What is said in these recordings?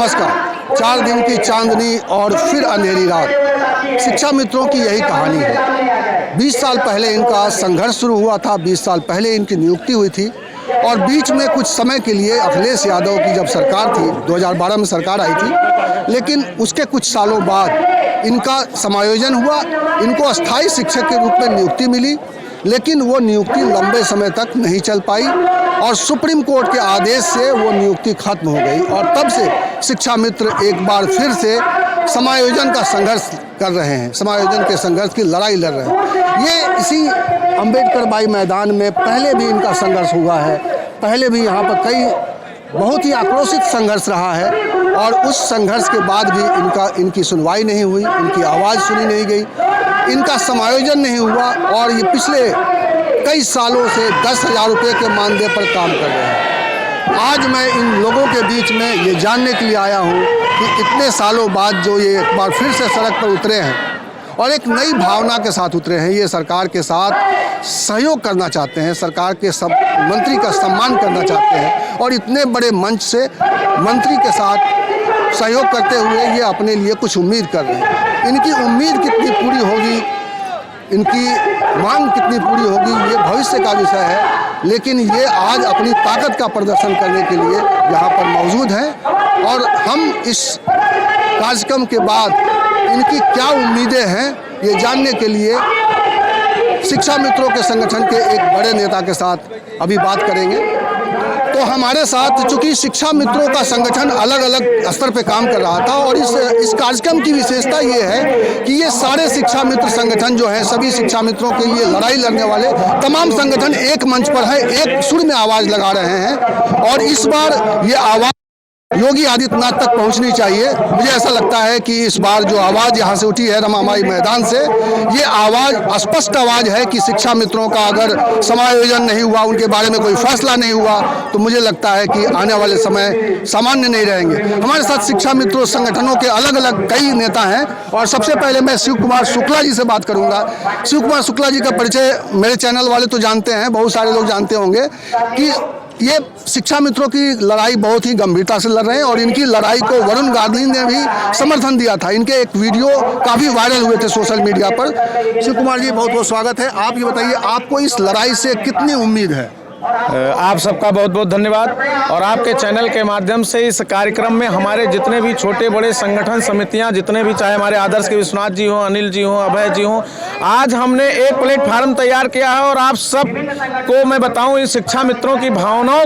नमस्कार। 4 दिन की चांदनी और फिर अंधेरी रात, शिक्षा मित्रों की यही कहानी है। 20 साल पहले इनका संघर्ष शुरू हुआ था, 20 साल पहले इनकी नियुक्ति हुई थी और बीच में कुछ समय के लिए अखिलेश यादव की जब सरकार थी, 2012 में सरकार आई थी, लेकिन उसके कुछ सालों बाद इनका समायोजन हुआ, इनको अस्थायी शिक्षक के रूप में नियुक्ति मिली, लेकिन वो नियुक्ति लंबे समय तक नहीं चल पाई और सुप्रीम कोर्ट के आदेश से वो नियुक्ति खत्म हो गई और तब से शिक्षा मित्र एक बार फिर से समायोजन का संघर्ष कर रहे हैं, समायोजन के संघर्ष की लड़ाई लड़ रहे हैं। ये इसी अंबेडकर बाई मैदान में पहले भी इनका संघर्ष हुआ है, पहले भी यहाँ पर कई बहुत ही आक्रोशित संघर्ष रहा है और उस संघर्ष के बाद भी इनकी सुनवाई नहीं हुई, इनकी आवाज़ सुनी नहीं गई, इनका समायोजन नहीं हुआ और ये पिछले कई सालों से 10,000 रुपये के मानदेय पर काम कर रहे हैं। आज मैं इन लोगों के बीच में ये जानने के लिए आया हूँ कि इतने सालों बाद जो ये एक बार फिर से सड़क पर उतरे हैं और एक नई भावना के साथ उतरे हैं, ये सरकार के साथ सहयोग करना चाहते हैं, सरकार के सब मंत्री का सम्मान करना चाहते हैं और इतने बड़े मंच से मंत्री के साथ सहयोग करते हुए ये अपने लिए कुछ उम्मीद कर रहे हैं। इनकी उम्मीद कितनी पूरी होगी, इनकी मांग कितनी पूरी होगी, ये भविष्य का विषय है, लेकिन ये आज अपनी ताकत का प्रदर्शन करने के लिए यहाँ पर मौजूद हैं और हम इस कार्यक्रम के बाद इनकी क्या उम्मीदें हैं ये जानने के लिए शिक्षा मित्रों के संगठन के एक बड़े नेता के साथ अभी बात करेंगे। तो हमारे साथ चूंकि शिक्षा मित्रों का संगठन अलग अलग स्तर पे काम कर रहा था और इस कार्यक्रम की विशेषता ये है कि ये सारे शिक्षा मित्र संगठन जो है, सभी शिक्षा मित्रों के लिए लड़ाई लड़ने वाले तमाम संगठन एक मंच पर है, एक सुर में आवाज़ लगा रहे हैं और इस बार ये आवाज़ योगी आदित्यनाथ तक पहुंचनी चाहिए। मुझे ऐसा लगता है कि इस बार जो आवाज़ यहाँ से उठी है रमाबाई मैदान से, ये आवाज़ स्पष्ट आवाज़ है कि शिक्षा मित्रों का अगर समायोजन नहीं हुआ, उनके बारे में कोई फैसला नहीं हुआ, तो मुझे लगता है कि आने वाले समय सामान्य नहीं रहेंगे। हमारे साथ शिक्षा मित्रों संगठनों के अलग अलग कई नेता हैं और सबसे पहले मैं शिव कुमार शुक्ला जी से बात करूँगा। शिव कुमार शुक्ला जी का परिचय मेरे चैनल वाले तो जानते हैं, बहुत सारे लोग जानते होंगे कि ये शिक्षा मित्रों की लड़ाई बहुत ही गंभीरता से लड़ रहे हैं और इनकी लड़ाई को वरुण गांधी ने भी समर्थन दिया था। इनके एक वीडियो काफ़ी वायरल हुए थे सोशल मीडिया पर। शिव कुमार जी, बहुत बहुत स्वागत है। आप ये बताइए, आपको इस लड़ाई से कितनी उम्मीद है? आप सबका बहुत बहुत धन्यवाद और आपके चैनल के माध्यम से इस कार्यक्रम में हमारे जितने भी छोटे बड़े संगठन समितियां, जितने भी, चाहे हमारे आदर्श के विश्वनाथ जी हों, अनिल जी हों, अभय जी हों, आज हमने एक प्लेटफार्म तैयार किया है और आप सब को मैं बताऊं, इन शिक्षा मित्रों की भावनाओं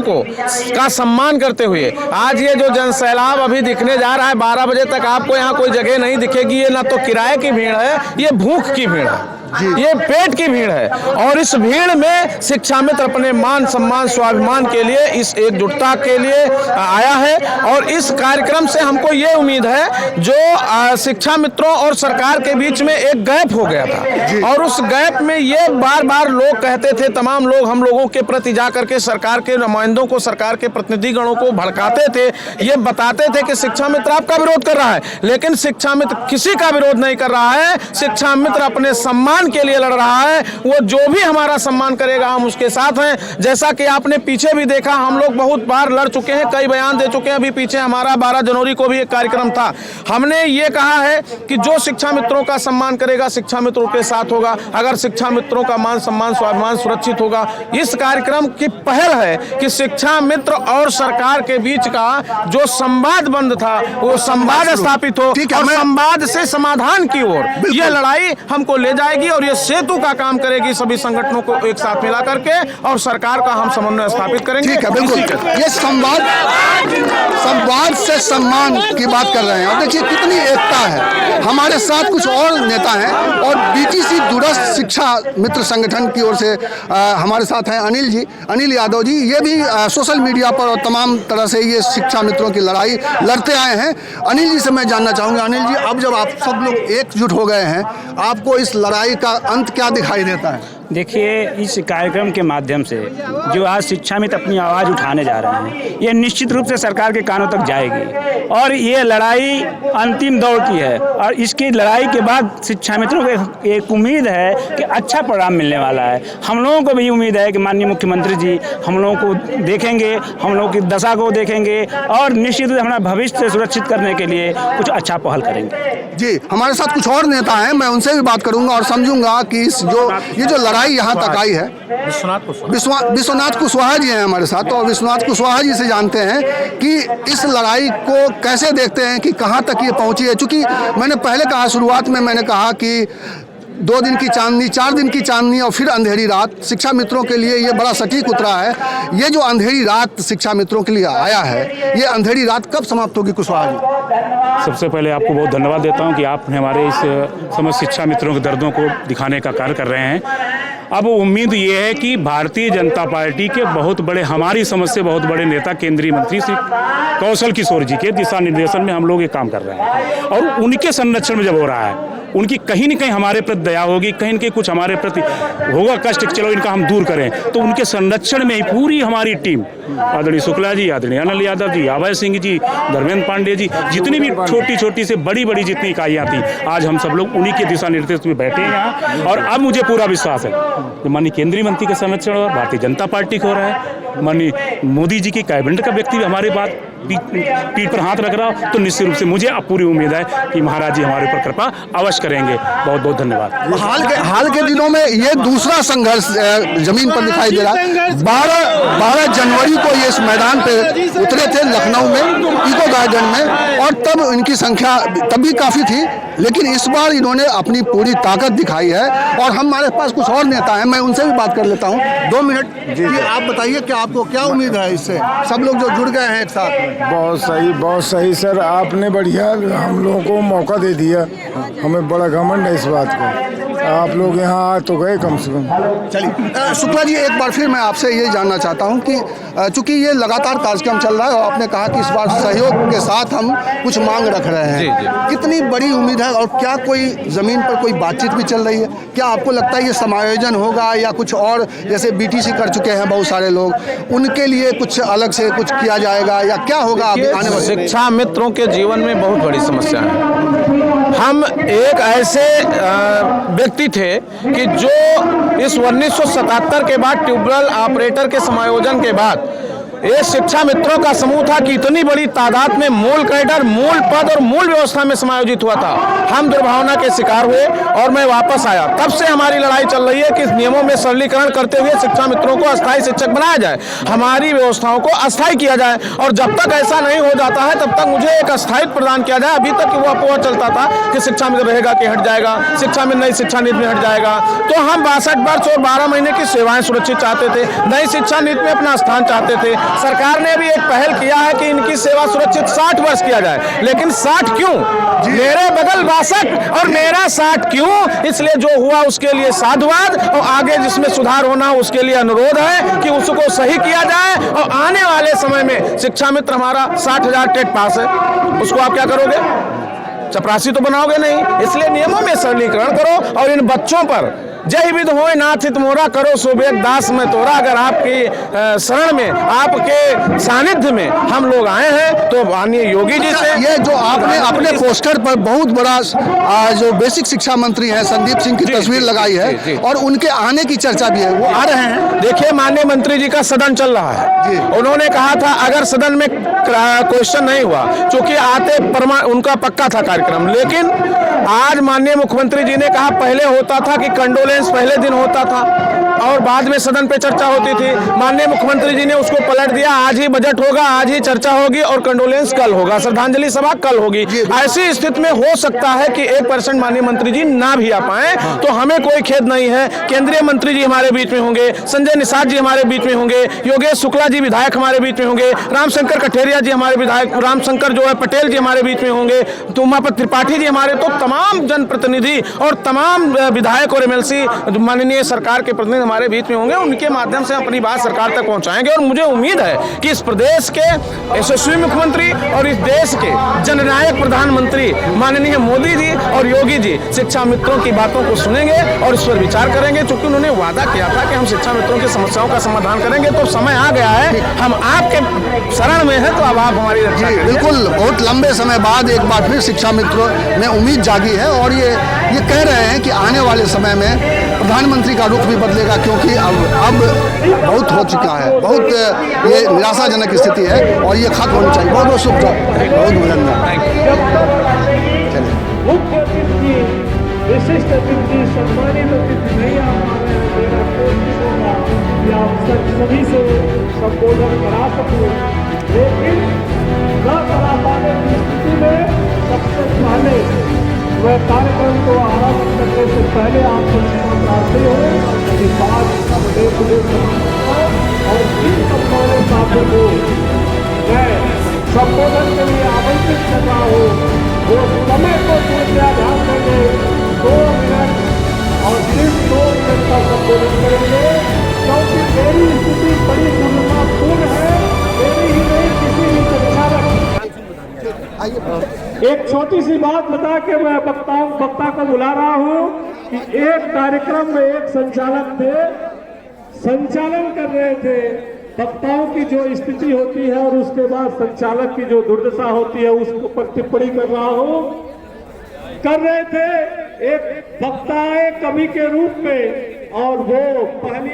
का सम्मान करते हुए आज ये जो जनसैलाब अभी दिखने जा रहा है, 12 बजे तक आपको यहाँ कोई जगह नहीं दिखेगी। ये ना तो किराए की भीड़ है, ये भूख की भीड़ है, ये पेट की भीड़ है और इस भीड़ में शिक्षा मित्र अपने मान सम्मान स्वाभिमान के लिए, इस एकजुटता के लिए आया है और इस कार्यक्रम से हमको ये उम्मीद है जो शिक्षा मित्रों और सरकार के बीच में एक गैप हो गया था और उस गैप में ये बार बार लोग कहते थे, तमाम लोग हम लोगों के प्रति जाकर के सरकार के नुमाइंदों को, सरकार के प्रतिनिधिगणों को भड़काते थे, ये बताते थे कि शिक्षा मित्र आपका विरोध कर रहा है, लेकिन शिक्षा मित्र किसी का विरोध नहीं कर रहा है। शिक्षा मित्र अपने सम्मान के लिए लड़ रहा है, वो जो भी हमारा सम्मान करेगा हम उसके साथ हैं। जैसा कि आपने पीछे भी देखा, हम लोग बहुत बार लड़ चुके हैं, कई बयान दे चुके हैं। अभी पीछे हमारा 12 जनवरी को भी एक कार्यक्रम था, हमने ये कहा है कि जो शिक्षा मित्रों का सम्मान करेगा शिक्षा मित्रों के साथ होगा, अगर शिक्षा मित्रों का मान सम्मान स्वाभिमान सुरक्षित होगा। इस कार्यक्रम की पहल है कि शिक्षा मित्र और सरकार के बीच का जो संवाद बंद था वो संवाद स्थापित हो और संवाद से समाधान की ओर यह लड़ाई हमको ले जाएगी और ये सेतु का काम करेगी, सभी संगठनों को एक साथ मिला करके और सरकार का हम समन्वय स्थापित करेंगे। ठीक है, बिल्कुल। ये संवाद से सम्मान की बात कर रहे हैं और देखिए कितनी एकता है। हमारे साथ कुछ और नेता हैं और बीटीसी दूरस्थ शिक्षा मित्र संगठन की ओर से हमारे साथ हैं अनिल जी, अनिल यादव जी। ये भी सोशल मीडिया पर और तमाम तरह से ये शिक्षा मित्रों की लड़ाई लड़ते आए हैं। अनिल जी से मैं जानना चाहूँगा, अनिल जी, अब जब आप सब लोग एकजुट हो गए हैं, आपको इस लड़ाई का अंत क्या दिखाई देता है? देखिए, इस कार्यक्रम के माध्यम से जो आज शिक्षा मित्र अपनी आवाज़ उठाने जा रहे हैं, ये निश्चित रूप से सरकार के कानों तक जाएगी और ये लड़ाई अंतिम दौर की है। और इसकी लड़ाई के बाद शिक्षा मित्रों को एक उम्मीद है कि अच्छा परिणाम मिलने वाला है। हम लोगों को भी उम्मीद है कि माननीय मुख्यमंत्री जी हम लोगों को देखेंगे, हम लोगों की दशा को देखेंगे और निश्चित रूप से हमारा भविष्य सुरक्षित करने के लिए कुछ अच्छा पहल करेंगे। जी, हमारे साथ कुछ और नेता हैं, मैं उनसे भी बात करूंगा और समझूंगा कि ये जो लड़ाई यहाँ तक आई है। विश्वनाथ कुशवाहा जी हैं हमारे साथ, और विश्वनाथ कुशवाहा जी से जानते हैं कि इस लड़ाई को कैसे देखते हैं कि कहाँ तक ये पहुँची है। चूँकि मैंने पहले कहा, शुरुआत में मैंने कहा कि 2 दिन की चांदनी, 4 दिन की चांदनी और फिर अंधेरी रात शिक्षा मित्रों के लिए ये बड़ा सटीक उतरा है। ये जो अंधेरी रात शिक्षा मित्रों के लिए आया है, ये अंधेरी रात कब समाप्त होगी कुशवाहा जी? सबसे पहले आपको बहुत धन्यवाद देता हूं कि आपने हमारे इस समस्त शिक्षा मित्रों के दर्दों को दिखाने का कार्य कर रहे हैं। अब उम्मीद ये है कि भारतीय जनता पार्टी के बहुत बड़े, हमारी समझ से बहुत बड़े नेता केंद्रीय मंत्री श्री कौशल किशोर जी के दिशा निर्देशन में हम लोग ये काम कर रहे हैं और उनके संरक्षण में जब हो रहा है, उनकी कहीं न कहीं हमारे प्रति दया होगी, कहीं न कहीं कुछ हमारे प्रति होगा कष्ट, चलो इनका हम दूर करें, तो उनके संरक्षण में ही पूरी हमारी टीम, आदरणीय शुक्ला जी, आदरणीय अनिल यादव जी, अभय सिंह जी, धर्मेंद्र पांडे जी, जितनी भी छोटी छोटी से बड़ी बड़ी जितनी इकाइयाँ थी, आज हम सब लोग उन्हीं के दिशा निर्देश में बैठे हैं यहाँ। और अब मुझे पूरा विश्वास है कि माननीय केंद्रीय मंत्री का संरक्षण भारतीय जनता पार्टी को हो रहा है, माननीय मोदी जी की कैबिनेट का व्यक्ति भी हमारे बात पीठ पर हाथ रख रहा हो, तो निश्चित रूप से मुझे अब पूरी उम्मीद है कि महाराज जी हमारे ऊपर कृपा अवश्य करेंगे। बहुत बहुत धन्यवाद। हाल के दिनों में ये दूसरा संघर्ष जमीन पर दिखाई दे रहा है। 12 जनवरी को ये इस मैदान पे उतरे थे लखनऊ में, इको गार्डन में, और तब इनकी संख्या तब भी काफ़ी थी, लेकिन इस बार इन्होंने अपनी पूरी ताकत दिखाई है। और हमारे पास कुछ और नेता हैं, मैं उनसे भी बात कर लेता हूँ। 2 मिनट जी, आप बताइए कि आपको क्या उम्मीद है इससे, सब लोग जो जुड़ गए हैं एक साथ? बहुत सही सर, आपने बढ़िया हम लोगों को मौका दे दिया, हमें बड़ा घमंड है इस बात को। आप लोग यहाँ आ तो गए कम से कम। चलिए शुक्ला जी, एक बार फिर मैं आपसे ये जानना चाहता हूँ कि चूंकि ये लगातार कार्यक्रम चल रहा है और आपने कहा कि इस बार सहयोग के साथ हम कुछ मांग रख रहे हैं, कितनी बड़ी उम्मीद है और क्या कोई ज़मीन पर कोई बातचीत भी चल रही है? क्या आपको लगता है ये समायोजन होगा या कुछ और, जैसे बीटीसी कर चुके हैं बहुत सारे लोग, उनके लिए कुछ अलग से कुछ किया जाएगा या क्या होगा अभी आने वाले? शिक्षा मित्रों के जीवन में बहुत बड़ी समस्या है। हम एक ऐसे व्यक्ति थे कि जो इस 1977 के बाद ट्यूबवेल ऑपरेटर के समायोजन के बाद ये शिक्षा मित्रों का समूह था कि इतनी बड़ी तादाद में मूल कैडर, मूल पद और मूल व्यवस्था में समायोजित हुआ था। हम दुर्भावना के शिकार हुए और मैं वापस आया। तब से हमारी लड़ाई चल रही है कि नियमों में सरलीकरण करते हुए शिक्षा मित्रों को अस्थायी शिक्षक बनाया जाए, हमारी व्यवस्थाओं को अस्थायी किया जाए। और जब तक ऐसा नहीं हो जाता है तब तक मुझे एक अस्थायित्व प्रदान किया जाए। अभी तक वो अपोह चलता था कि शिक्षा मित्र रहेगा कि हट जाएगा, शिक्षा में नई शिक्षा नीति में हट जाएगा। तो हम 62 वर्ष और 12 महीने की सेवाएं सुरक्षित चाहते थे, नई शिक्षा नीति में अपना स्थान चाहते थे। सरकार ने भी एक पहल किया है कि इनकी सेवा सुरक्षित 60 वर्ष किया जाए, लेकिन 60 क्यों? मेरे बगल 62 और मेरा 60 क्यों? इसलिए जो हुआ उसके लिए साधुवाद और आगे जिसमें सुधार होना उसके लिए अनुरोध है कि उसको सही किया जाए। और आने वाले समय में शिक्षा मित्र हमारा 60,000 टेट पास है, उसको आप क्या करोगे? चपरासी तो बनाओगे नहीं। इसलिए नियमों में सरलीकरण करो और इन बच्चों पर जय विध होए नाथ हित मोरा, करो सुबेद दास में तोरा। अगर आपकी शरण में, आपके सानिध्य में हम लोग आए हैं तो माननीय योगी जी से ये जो आपने अपने पोस्टर पर बहुत बड़ा जो बेसिक शिक्षा मंत्री हैं संदीप सिंह की तस्वीर लगाई है और उनके आने की चर्चा भी है, वो आ रहे हैं? देखिए, माननीय मंत्री जी का सदन चल रहा है, उन्होंने कहा था अगर सदन में क्वेश्चन नहीं हुआ, चूंकि आते उनका पक्का था कार्यक्रम, लेकिन आज माननीय मुख्यमंत्री जी ने कहा पहले होता था कि कंडोलेंस पहले दिन होता था और बाद में सदन पे चर्चा होती थी। माननीय मुख्यमंत्री जी ने उसको पलट दिया, आज ही बजट होगा, आज ही चर्चा होगी और कंडोलेंस कल होगा, श्रद्धांजलि सभा कल होगी। ऐसी स्थिति में हो सकता है कि 1% माननीय मंत्री जी ना भी आ पाए, तो हमें कोई खेद नहीं है। केंद्रीय मंत्री जी हमारे बीच में होंगे, संजय निषाद जी हमारे बीच में होंगे, योगेश शुक्ला जी विधायक हमारे बीच में होंगे, रामशंकर कठेरिया जी हमारे विधायक, रामशंकर जो है पटेल जी हमारे बीच में होंगे, उमापति त्रिपाठी जी हमारे, तो तमाम जनप्रतिनिधि और तमाम विधायक और MLC माननीय सरकार के प्रतिनिधि हमारे बीच में होंगे, उनके माध्यम से अपनी बात सरकार तक पहुंचाएंगे। और मुझे उम्मीद है कि इस प्रदेश के यशस्वी मुख्यमंत्री और इस देश के जननायक प्रधानमंत्री माननीय मोदी जी और योगी जी शिक्षा मित्रों की बातों को सुनेंगे और इस पर विचार करेंगे, क्योंकि उन्होंने वादा किया था कि हम शिक्षा मित्रों की समस्याओं का समाधान करेंगे। तो समय आ गया है, हम आपके शरण में हैं, तो अब आप हमारी रक्षा करिए। बिल्कुल, बहुत लंबे समय बाद एक बार फिर शिक्षा मित्रों में उम्मीद जागी है और ये कह रहे हैं कि आने वाले समय में प्रधानमंत्री का रुख भी बदलेगा, क्योंकि अब बहुत हो चुका है, बहुत ये निराशाजनक स्थिति है और ये खत्म होनी चाहिए। बहुत बहुत शुभकामनाएं, बहुत धन्यवाद। विशिष्ट अतिथि, सम्मानित अतिथि नहीं आ पा रहे हैं, मेरा कोशिश होगा कि आप सभी से संबोधन करा सकूं, लेकिन न करा पाने की स्थिति में सबसे पहले वह कार्यक्रम को आरंभ करने से पहले आपको क्षमा प्रार्थी हो कि बात और इन सम्मानित साथियों को मैं संबोधन के लिए आमंत्रित कर रहा हूँ। वो समय को कृपया ध्यान देंगे, 2 मिनट और सिर्फ 2 मिनट का संबोधन करेंगे, क्योंकि मेरी स्थिति बड़ी दुर्भाग्यपूर्ण है। मेरी ही नहीं, किसी भी संचालक। एक छोटी सी बात बता के मैं वक्ता को बुला रहा हूँ कि एक कार्यक्रम में एक संचालक थे, संचालन कर रहे थे, वक्ताओं की जो स्थिति होती है और उसके बाद संचालक की जो दुर्दशा होती है उसको पर टिप्पणी कर रहे थे। एक वक्ता आए कवि के रूप में और वो पहली